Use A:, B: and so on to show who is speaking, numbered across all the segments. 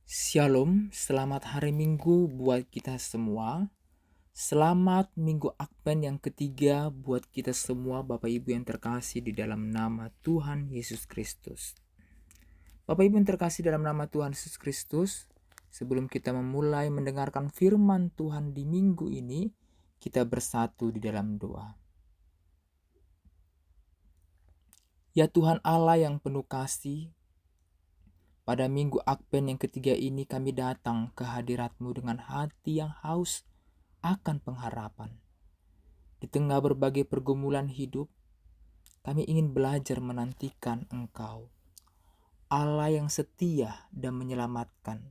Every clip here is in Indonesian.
A: Shalom, selamat hari Minggu buat kita semua. Selamat Minggu Akben yang ketiga buat kita semua Bapak Ibu yang terkasih di dalam nama Tuhan Yesus Kristus. Bapak Ibu yang terkasih dalam nama Tuhan Yesus Kristus, sebelum kita memulai mendengarkan firman Tuhan di minggu ini, kita bersatu di dalam doa. Ya Tuhan Allah yang penuh kasih, pada minggu Akben yang ketiga ini kami datang ke hadirat-Mu dengan hati yang haus akan pengharapan. Di tengah berbagai pergumulan hidup, kami ingin belajar menantikan Engkau, Allah yang setia dan menyelamatkan.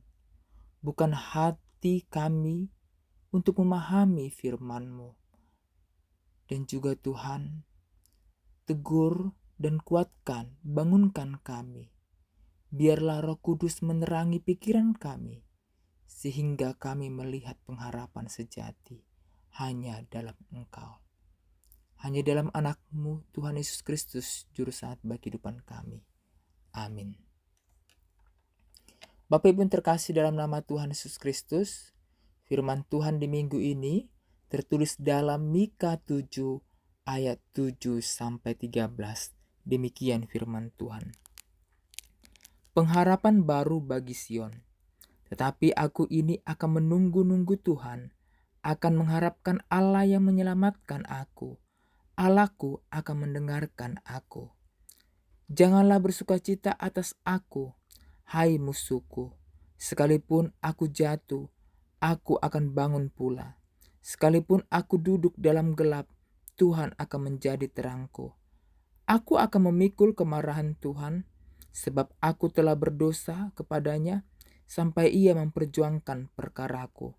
A: Bukan hati kami untuk memahami firman-Mu. Dan juga Tuhan, tegur dan kuatkan, bangunkan kami. Biarlah Roh Kudus menerangi pikiran kami, sehingga kami melihat pengharapan sejati hanya dalam Engkau. Hanya dalam anak-Mu, Tuhan Yesus Kristus, Juru Selamat bagi kehidupan kami. Amin. Bapak Ibu yang terkasih dalam nama Tuhan Yesus Kristus, firman Tuhan di minggu ini tertulis dalam Mika 7 ayat 7-13. Demikian firman Tuhan. Pengharapan baru bagi Sion. Tetapi aku ini akan menunggu-nunggu Tuhan, akan mengharapkan Allah yang menyelamatkan aku. Allahku akan mendengarkan aku. Janganlah bersukacita atas aku, hai musuhku. Sekalipun aku jatuh, aku akan bangun pula. Sekalipun aku duduk dalam gelap, Tuhan akan menjadi terangku. Aku akan memikul kemarahan Tuhan, sebab aku telah berdosa kepadanya, sampai Ia memperjuangkan perkaraku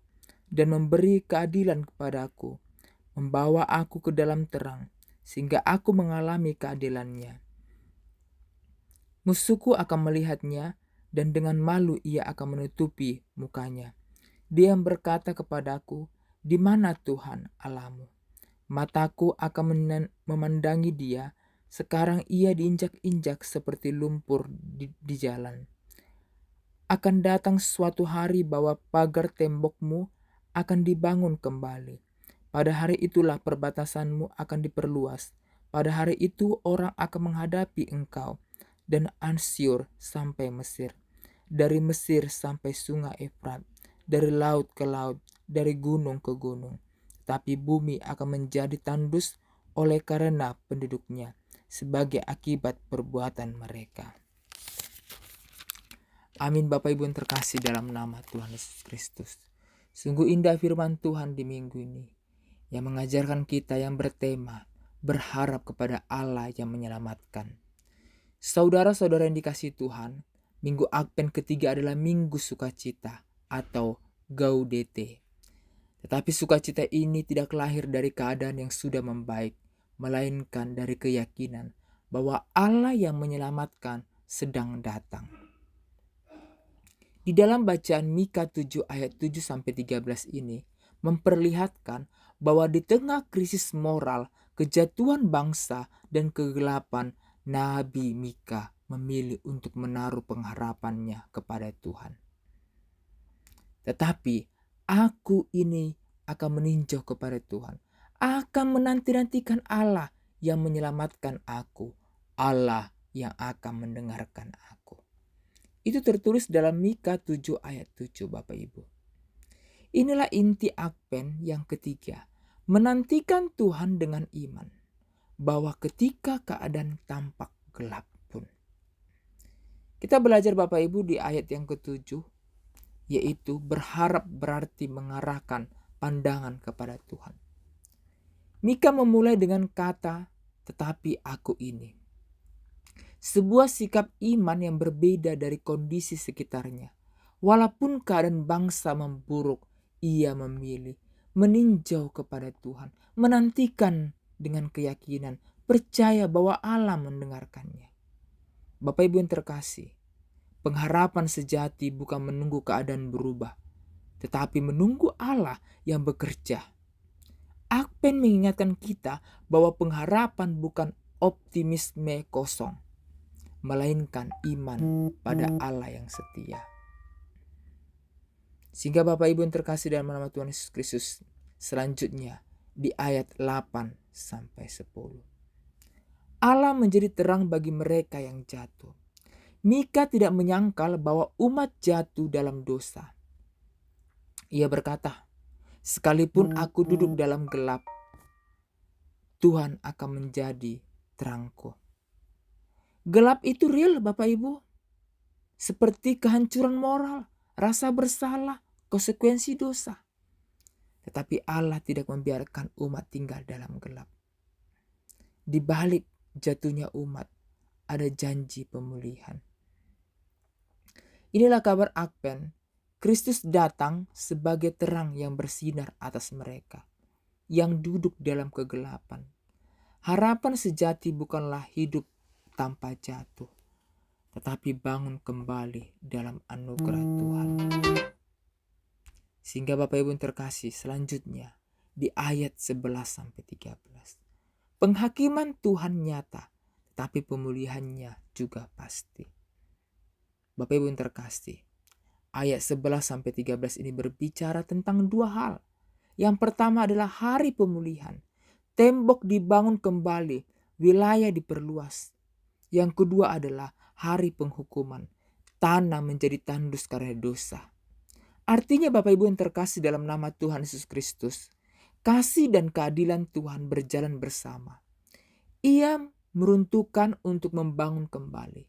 A: dan memberi keadilan kepadaku, membawa aku ke dalam terang, sehingga aku mengalami keadilannya. Musuhku akan melihatnya, dan dengan malu ia akan menutupi mukanya. Dia berkata kepadaku, "Di mana Tuhan Allahmu?" Mataku akan memandangi dia. Sekarang ia diinjak-injak seperti lumpur di jalan. Akan datang suatu hari bahwa pagar tembokmu akan dibangun kembali. Pada hari itulah perbatasanmu akan diperluas. Pada hari itu orang akan menghadapi engkau, dan Ansyur sampai Mesir. Dari Mesir sampai sungai Efrat, dari laut ke laut, dari gunung ke gunung. Tapi bumi akan menjadi tandus oleh karena penduduknya, sebagai akibat perbuatan mereka. Amin. Bapak Ibu yang terkasih dalam nama Tuhan Yesus Kristus. Sungguh indah firman Tuhan di minggu ini, yang mengajarkan kita yang bertema berharap kepada Allah yang menyelamatkan. Saudara-saudara yang dikasihi Tuhan, minggu Advent ketiga adalah minggu sukacita atau Gaudete. Tetapi sukacita ini tidak lahir dari keadaan yang sudah membaik, melainkan dari keyakinan bahwa Allah yang menyelamatkan sedang datang. Di dalam bacaan Mika 7 ayat 7-13 ini memperlihatkan bahwa di tengah krisis moral, kejatuhan bangsa, dan kegelapan, Nabi Mika memilih untuk menaruh pengharapannya kepada Tuhan. Tetapi aku ini akan meninjau kepada Tuhan, akan menanti-nantikan Allah yang menyelamatkan aku, Allah yang akan mendengarkan aku. Itu tertulis dalam Mika 7 ayat 7, Bapak Ibu. Inilah inti Advent yang ketiga, menantikan Tuhan dengan iman, bahwa ketika keadaan tampak gelap pun. Kita belajar Bapak Ibu di ayat yang ketujuh, yaitu berharap berarti mengarahkan pandangan kepada Tuhan. Mika memulai dengan kata, tetapi aku ini. Sebuah sikap iman yang berbeda dari kondisi sekitarnya. Walaupun keadaan bangsa memburuk, ia memilih meninjau kepada Tuhan, menantikan dengan keyakinan, percaya bahwa Allah mendengarkannya. Bapak Ibu yang terkasih, pengharapan sejati bukan menunggu keadaan berubah, tetapi menunggu Allah yang bekerja. Advent mengingatkan kita bahwa pengharapan bukan optimisme kosong, melainkan iman pada Allah yang setia. Sehingga Bapak Ibu yang terkasih dalam nama Tuhan Yesus Kristus, selanjutnya di ayat 8 sampai 10. Allah menjadi terang bagi mereka yang jatuh. Mika tidak menyangkal bahwa umat jatuh dalam dosa. Ia berkata, sekalipun aku duduk dalam gelap, Tuhan akan menjadi terangku. Gelap itu real Bapak Ibu. Seperti kehancuran moral, rasa bersalah, konsekuensi dosa. Tetapi Allah tidak membiarkan umat tinggal dalam gelap. Di balik jatuhnya umat, ada janji pemulihan. Inilah kabar Advent. Kristus datang sebagai terang yang bersinar atas mereka yang duduk dalam kegelapan. Harapan sejati bukanlah hidup tanpa jatuh, tetapi bangun kembali dalam anugerah Tuhan. Sehingga Bapak Ibu yang terkasih, selanjutnya di ayat 11 sampai 13. Penghakiman Tuhan nyata, tetapi pemulihannya juga pasti. Bapak Ibu yang terkasih, ayat 11 sampai 13 ini berbicara tentang dua hal. Yang pertama adalah hari pemulihan. Tembok dibangun kembali, wilayah diperluas. Yang kedua adalah hari penghukuman. Tanah menjadi tandus karena dosa. Artinya Bapak Ibu yang terkasih dalam nama Tuhan Yesus Kristus, kasih dan keadilan Tuhan berjalan bersama. Ia meruntuhkan untuk membangun kembali.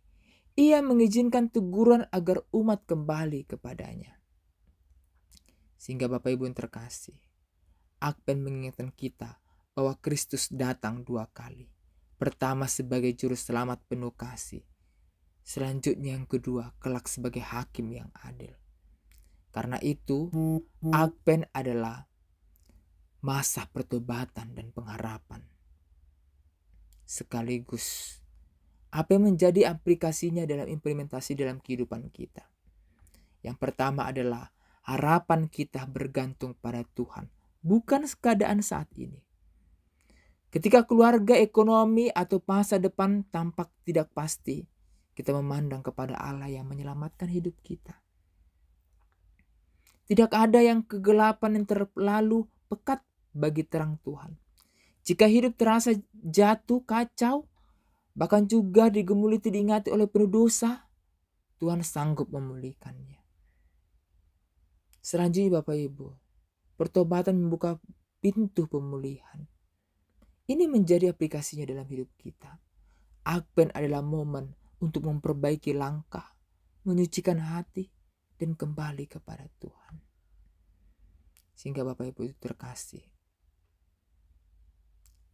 A: Ia mengizinkan teguran agar umat kembali kepadanya. Sehingga Bapak Ibu yang terkasih, Advent mengingatkan kita bahwa Kristus datang dua kali. Pertama sebagai juru selamat penuh kasih. Selanjutnya yang kedua kelak sebagai hakim yang adil. Karena itu Advent adalah masa pertobatan dan pengharapan. Sekaligus apa yang menjadi aplikasinya dalam implementasi dalam kehidupan kita. Yang pertama adalah harapan kita bergantung pada Tuhan, bukan keadaan saat ini. Ketika keluarga, ekonomi, atau masa depan tampak tidak pasti, kita memandang kepada Allah yang menyelamatkan hidup kita. Tidak ada yang kegelapan yang terlalu pekat bagi terang Tuhan. Jika hidup terasa jatuh, kacau, bahkan juga digemuluti diingati oleh penuh dosa, Tuhan sanggup memulihkannya. Selanjutnya Bapak Ibu, pertobatan membuka pintu pemulihan. Ini menjadi aplikasinya dalam hidup kita. Advent adalah momen untuk memperbaiki langkah, menyucikan hati, dan kembali kepada Tuhan. Sehingga Bapak Ibu terkasih,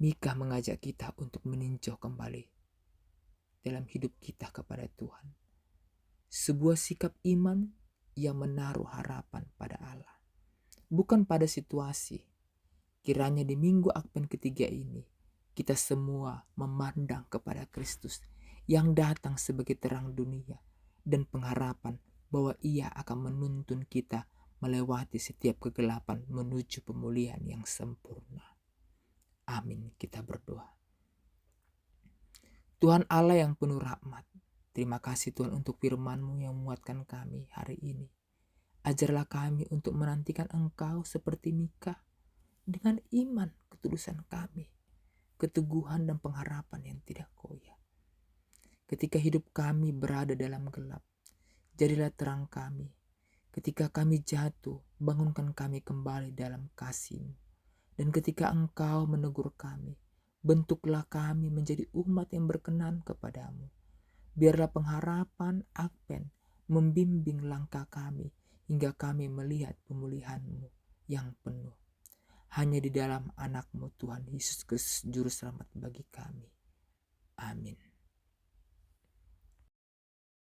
A: Mika mengajak kita untuk meninjau kembali dalam hidup kita kepada Tuhan. Sebuah sikap iman yang menaruh harapan pada Allah, bukan pada situasi. Kiranya di minggu Advent ketiga ini, kita semua memandang kepada Kristus yang datang sebagai terang dunia dan pengharapan bahwa Ia akan menuntun kita melewati setiap kegelapan menuju pemulihan yang sempurna. Amin, kita berdoa. Tuhan Allah yang penuh rahmat, terima kasih Tuhan untuk firman-Mu yang menguatkan kami hari ini. Ajarlah kami untuk menantikan Engkau seperti Mika dengan iman ketulusan kami, keteguhan dan pengharapan yang tidak goyah. Ketika hidup kami berada dalam gelap, jadilah terang kami. Ketika kami jatuh, bangunkan kami kembali dalam kasih-Mu. Dan ketika Engkau menegur kami, bentuklah kami menjadi umat yang berkenan kepadamu. Biarlah pengharapan Advent membimbing langkah kami hingga kami melihat pemulihan-Mu yang penuh. Hanya di dalam anak-Mu Tuhan Yesus Kristus Juru Selamat bagi kami. Amin.